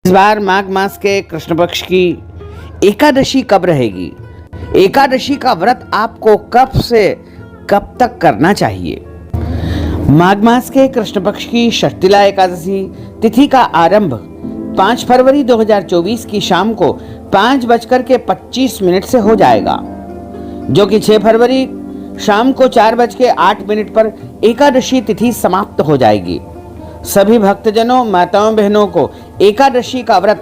इस बार माघ मास के कृष्ण पक्ष की एकादशी कब रहेगी? एकादशी का व्रत आपको कब से कब तक करना चाहिए? माघ मास के कृष्ण पक्ष की षष्टिला एकादशी तिथि का आरंभ 5 फरवरी 2024 की शाम को 5:25 से हो जाएगा, जो कि 6 फरवरी शाम को 4:08 पर एकादशी तिथि समाप्त हो जाएगी। सभी भक्तजनों, माताओं, बहनों को एकादशी का व्रत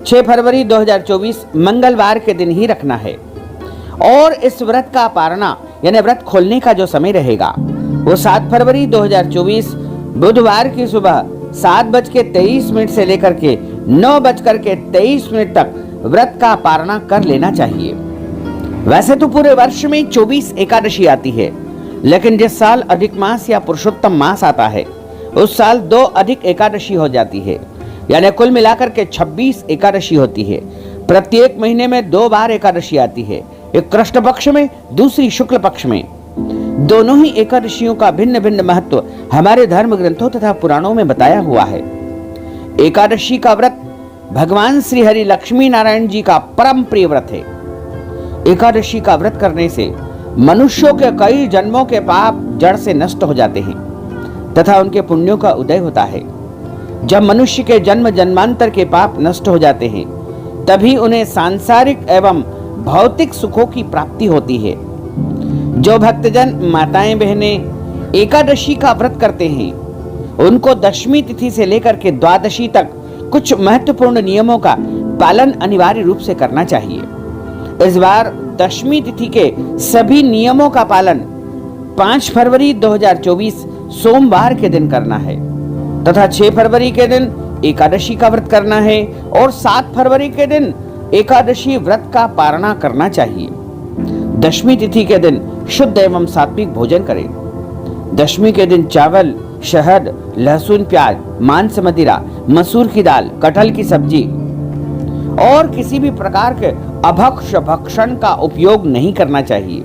6 फरवरी 2024 मंगलवार के दिन ही रखना है और इस व्रत का पारना यानी व्रत खोलने का जो समय रहेगा वो 7 फरवरी 2024 बुधवार की सुबह 7:23 से लेकर के 9:23 तक व्रत का पारना कर लेना चाहिए। वैसे तो पूरे वर्ष में 24 एकादशी आती है, लेकिन जिस साल अधिक मास या पुरुषोत्तम मास आता है उस साल 2 अधिक एकादशी हो जाती है, यानी कुल मिलाकर के 26 एकादशी होती है। प्रत्येक महीने में 2 बार एकादशी आती है, एक कृष्ण पक्ष में, दूसरी शुक्ल पक्ष में। दोनों ही एकादशियों का भिन्न भिन्न महत्व हमारे धर्म ग्रंथों तथा पुराणों में बताया हुआ है। एकादशी का व्रत भगवान श्री हरि लक्ष्मी नारायण जी का परम प्रिय व्रत है। एकादशी का व्रत करने से मनुष्यों के कई जन्मों के पाप जड़ से नष्ट हो जाते हैं तथा उनके पुण्यों का उदय होता है। जब मनुष्य के जन्म जन्मांतर के पाप नष्ट हो जाते हैं तभी उन्हें सांसारिक एवं भौतिक सुखों की प्राप्ति होती है। जो भक्तजन, माताएं, बहनें एकादशी का व्रत करते हैं उनको दशमी तिथि से लेकर के द्वादशी तक कुछ महत्वपूर्ण नियमों का पालन अनिवार्य रूप से करना चाहिए। इस बार दशमी तिथि के सभी नियमों का पालन 5 फरवरी 2024 सोमवार के दिन करना है तथा 6 फरवरी के दिन एकादशी का व्रत करना है और 7 फरवरी के दिन एकादशी व्रत का पारणा करना चाहिए। दशमी तिथि के दिन शुद्ध एवं सात्विक भोजन करें। दशमी के दिन चावल, शहद, लहसुन, प्याज, मांस, मदिरा, मसूर की दाल, कटहल की सब्जी और किसी भी प्रकार के अभक्ष्य भक्षण का उपयोग नहीं करना चाहिए।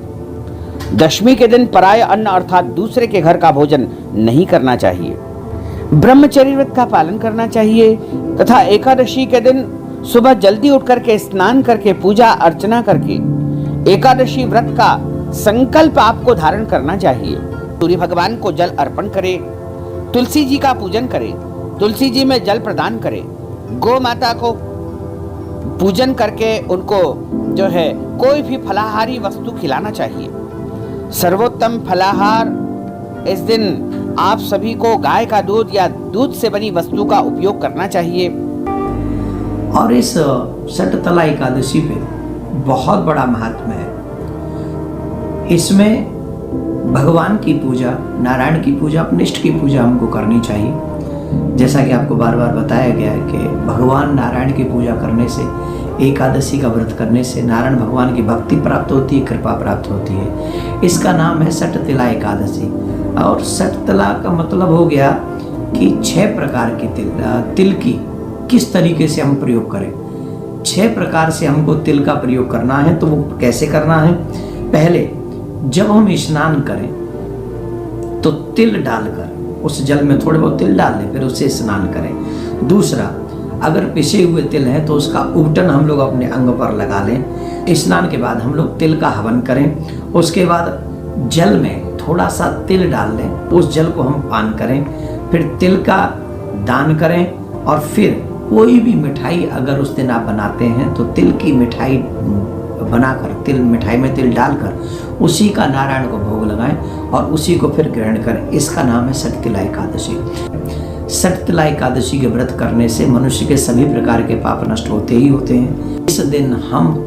दशमी के दिन पराय अन्न अर्थात दूसरे के घर का भोजन नहीं करना चाहिए। ब्रह्मचर्य व्रत का पालन करना चाहिए तथा एकादशी के दिन सुबह जल्दी उठ करके स्नान करके पूजा अर्चना करके एकादशी व्रत का संकल्प आपको धारण करना चाहिए। सूर्य भगवान को जल अर्पण करें, तुलसी जी का पूजन करें, तुलसी जी में जल प्रदान करें, गौ माता को पूजन करके उनको जो है कोई भी फलाहारी वस्तु खिलाना चाहिए। सर्वोत्तम फलाहार इस दिन आप सभी को गाय का दूध या दूध से बनी वस्तु का उपयोग करना चाहिए। और इस षटतला एकादशी पे बहुत बड़ा महत्व है। इसमें भगवान की पूजा, नारायण की पूजा, अपने इष्ट की पूजा हमको करनी चाहिए। जैसा कि आपको बार बार बताया गया है कि भगवान नारायण की पूजा करने से, एकादशी का व्रत करने से नारायण भगवान की भक्ति प्राप्त होती है, कृपा प्राप्त होती है। इसका नाम है षटतिला एकादशी। और षटतिला का मतलब हो गया कि 6 प्रकार के तिल की किस तरीके से हम प्रयोग करें। 6 प्रकार से हमको तिल का प्रयोग करना है। तो वो कैसे करना है? पहले जब हम स्नान करें तो तिल डालकर उस जल में थोड़े बहुत तिल डाल लें, फिर उससे स्नान करें। दूसरा, अगर पिसे हुए तिल हैं तो उसका उबटन हम लोग अपने अंग पर लगा लें। स्नान के बाद हम लोग तिल का हवन करें। उसके बाद जल में थोड़ा सा तिल डाल लें, उस जल को हम पान करें। फिर तिल का दान करें और फिर कोई भी मिठाई अगर उस दिन आप बनाते हैं तो तिल की मिठाई बनाकर, तिल मिठाई में तिल डालकर उसी का नारायण को भोग लगाएं और उसी को फिर ग्रहण करें। इसका नाम है षटतिला एकादशी। षटतिला एकादशी के व्रत करने से मनुष्य के सभी प्रकार के पाप नष्ट होते ही होते हैं। इस दिन हम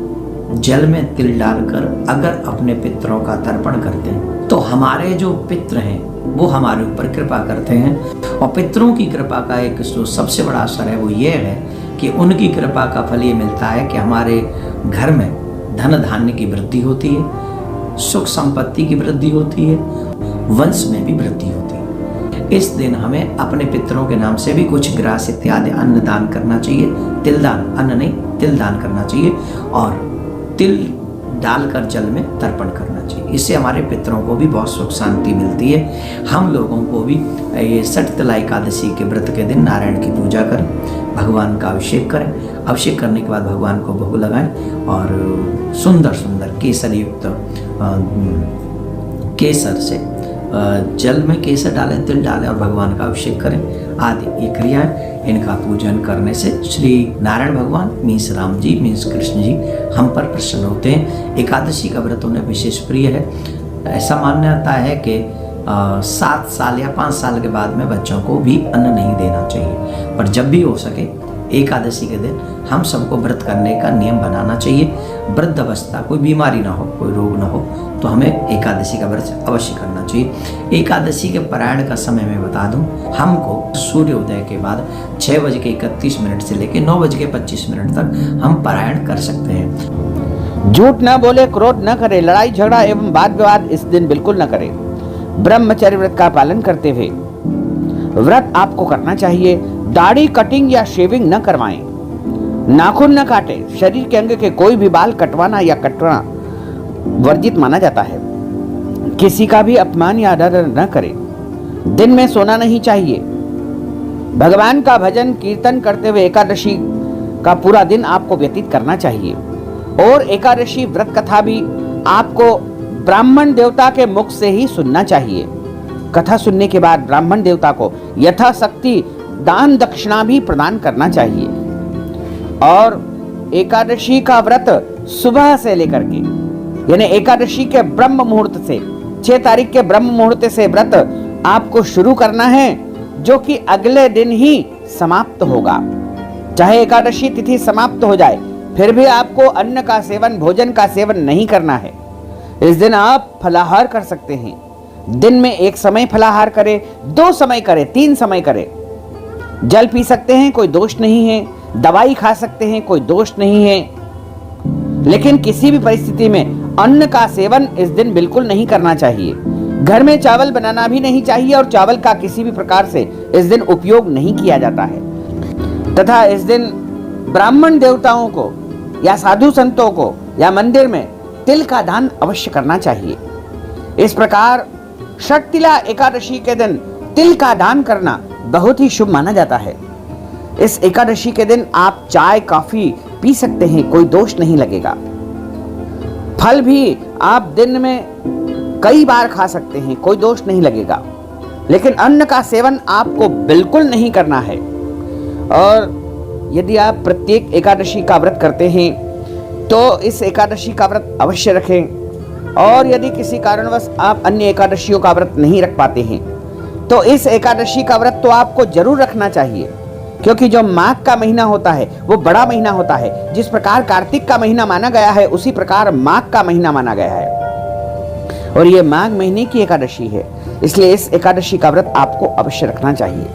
जल में तिल डालकर अगर अपने पितरों का तर्पण करते हैं तो हमारे जो पितर हैं वो हमारे ऊपर कृपा करते हैं। और पितरों की कृपा का एक जो सबसे बड़ा असर है वो ये है कि उनकी कृपा का फल ये मिलता है कि हमारे घर में धन धान्य की वृद्धि होती है, सुख संपत्ति की वृद्धि होती है, वंश में भी वृद्धि होती है। इस दिन हमें अपने पितरों के नाम से भी कुछ ग्रास इत्यादि अन्न दान करना चाहिए। तिल दान, अन्न नहीं, तिल दान करना चाहिए और तिल डालकर जल में तर्पण करना चाहिए। इससे हमारे पितरों को भी बहुत सुख शांति मिलती है। हम लोगों को भी ये षटतिला एकादशी के व्रत के दिन नारायण की पूजा करें। भगवान का अभिषेक करें। अभिषेक करने के बाद भगवान को भोग लगाएं और सुंदर सुंदर केसर युक्त केसर से जल में केसर डालें, तिल डालें और भगवान का अभिषेक करें आदि ये क्रियाएं। इनका पूजन करने से श्री नारायण भगवान मीन्स राम जी मीन्स कृष्ण जी हम पर प्रसन्न होते हैं। एकादशी का व्रत उन्हें विशेष प्रिय है। ऐसा मान्यता है कि 7 साल या 5 साल के बाद में बच्चों को भी अन्न नहीं देना चाहिए, पर जब भी हो सके एकादशी के दिन हम सबको व्रत करने का नियम बनाना चाहिए। वृद्ध अवस्था, कोई बीमारी ना हो, कोई रोग ना हो, तो हमें एकादशी का व्रत अवश्य करना चाहिए। एकादशी के पारायण का समय मैं बता दूं, हमको सूर्योदय के बाद 6:31 से लेकर 9:25 तक हम पारायण कर सकते हैं। झूठ न बोले, क्रोध न करे, लड़ाई झगड़ा एवं वाद विवाद इस दिन बिल्कुल न करें। ब्रह्मचर्य व्रत का पालन करते हुए व्रत आपको करना चाहिए। दाढ़ी कटिंग या शेविंग न करवाएं, नाखून न काटें, शरीर के अंग के कोई भी बाल कटवाना या कटवाना वर्जित माना जाता है। किसी का भी अपमान या आदर न करें। दिन में सोना नहीं चाहिए। भगवान का भजन कीर्तन करते हुए एकादशी का पूरा दिन आपको व्यतीत करना चाहिए। और एकादशी व्रत कथा भी आपको ब्राह्मण देवता के मुख से ही सुनना चाहिए। कथा सुनने के बाद ब्राह्मण देवता को यथाशक्ति दान दक्षिणा भी प्रदान करना चाहिए। और एकादशी का व्रत सुबह से लेकर के यानी एकादशी के ब्रह्म मुहूर्त से 6 तारीख के ब्रह्म मुहूर्त से व्रत आपको शुरू करना है, जो कि अगले दिन ही समाप्त होगा। चाहे एकादशी तिथि समाप्त हो जाए, फिर भी आपको अन्न का सेवन, भोजन का सेवन नहीं करना है। इस दिन आप फलाहार कर सकते हैं। दिन में 1 समय फलाहार करें, 2 समय करें, 3 समय करें। जल पी सकते हैं, कोई दोष नहीं है। दवाई खा सकते हैं, कोई दोष नहीं है। लेकिन किसी भी परिस्थिति में अन्न का सेवन इस दिन बिल्कुल नहीं करना चाहिए। घर में चावल बनाना भी नहीं चाहिए और चावल का किसी भी प्रकार से इस दिन उपयोग नहीं किया जाता है। तथा इस दिन ब्राह्मण देवताओं को या साधु संतों को या मंदिर में तिल का दान अवश्य करना चाहिए। इस प्रकार षटतिला एकादशी के दिन तिल का दान करना बहुत ही शुभ माना जाता है। इस एकादशी के दिन आप चाय कॉफी पी सकते हैं, कोई दोष नहीं लगेगा। फल भी आप दिन में कई बार खा सकते हैं, कोई दोष नहीं लगेगा। लेकिन अन्न का सेवन आपको बिल्कुल नहीं करना है। और यदि आप प्रत्येक एकादशी का व्रत करते हैं तो इस एकादशी का व्रत अवश्य रखें। और यदि किसी कारणवश आप अन्य एकादशियों का व्रत नहीं रख पाते हैं तो इस एकादशी का व्रत तो आपको जरूर रखना चाहिए, क्योंकि जो माघ का महीना होता है वो बड़ा महीना होता है। जिस प्रकार कार्तिक का महीना माना गया है, उसी प्रकार माघ का महीना माना गया है। और ये माघ महीने की एकादशी है, इसलिए इस एकादशी का व्रत आपको अवश्य रखना चाहिए।